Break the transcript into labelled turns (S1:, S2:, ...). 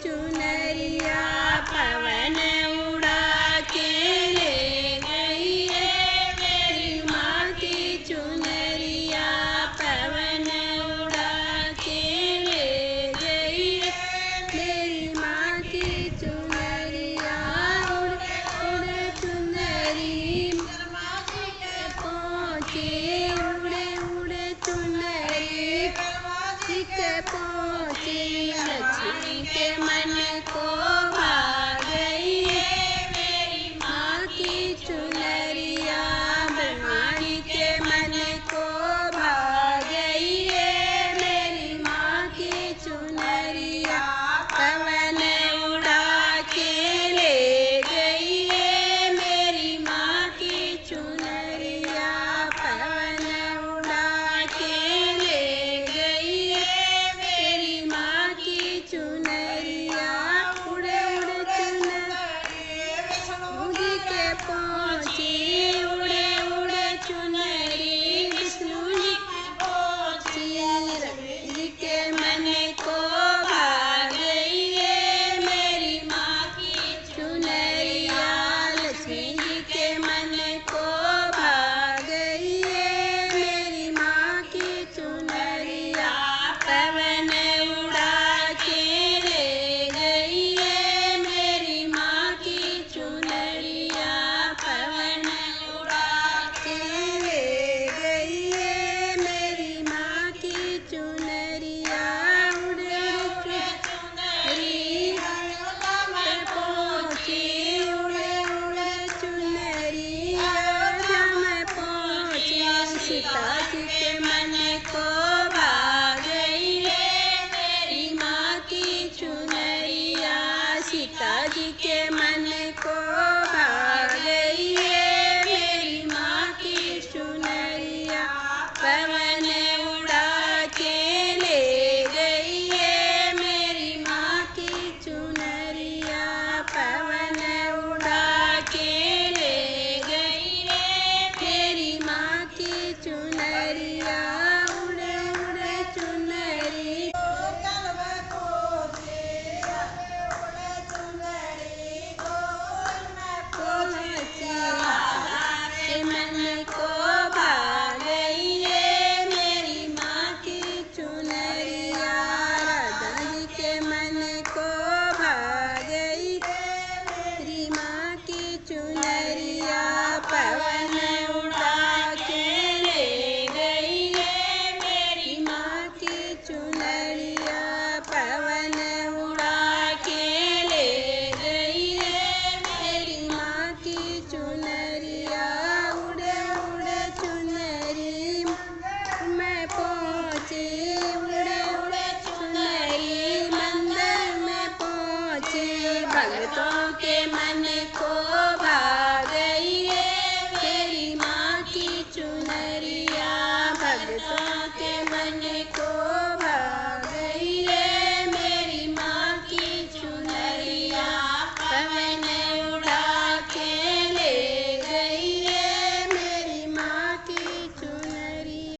S1: चुनरिया पवन उड़ा के ले गई है मेरी माँ की चुनरिया पवन उड़ा के ले गई है मेरी माँ की चुनरिया उड़ उड़ चुनरी पहुँची उड़े उड़े चुनरी पहुँची लक्ष्मी के मन को भा गई है मेरी माँ की चुनरिया ब्रह्माजी के मन को भा गई है मेरी माँ की चुनरिया पवन उड़ा के ले गई है मेरी माँ की चुनरिया पवन उड़ा के ले गई है मेरी माँ की चुनरिया उड़े उड़े चुनरी विष्णु जी के पहुँची उड़े उड़े चुनरी विष्णु जी पहुँची लक्ष्मी जी के मन को भा गई है मेरी माँ की चुनरिया लक्ष्मी जी के मन को भा गई है मेरी माँ की चुनरिया पवन उड़ा के ले गई है मेरी माँ की चुनरिया पवन उड़ा के ले गई है मेरी माँ की चुनरिया उड़े उड़े चुनरी पहुँची उड़े उड़े चुनरी में पहुँची सीता जी के मन को भा गई है मेरी माँ की चुनरिया सीता जी के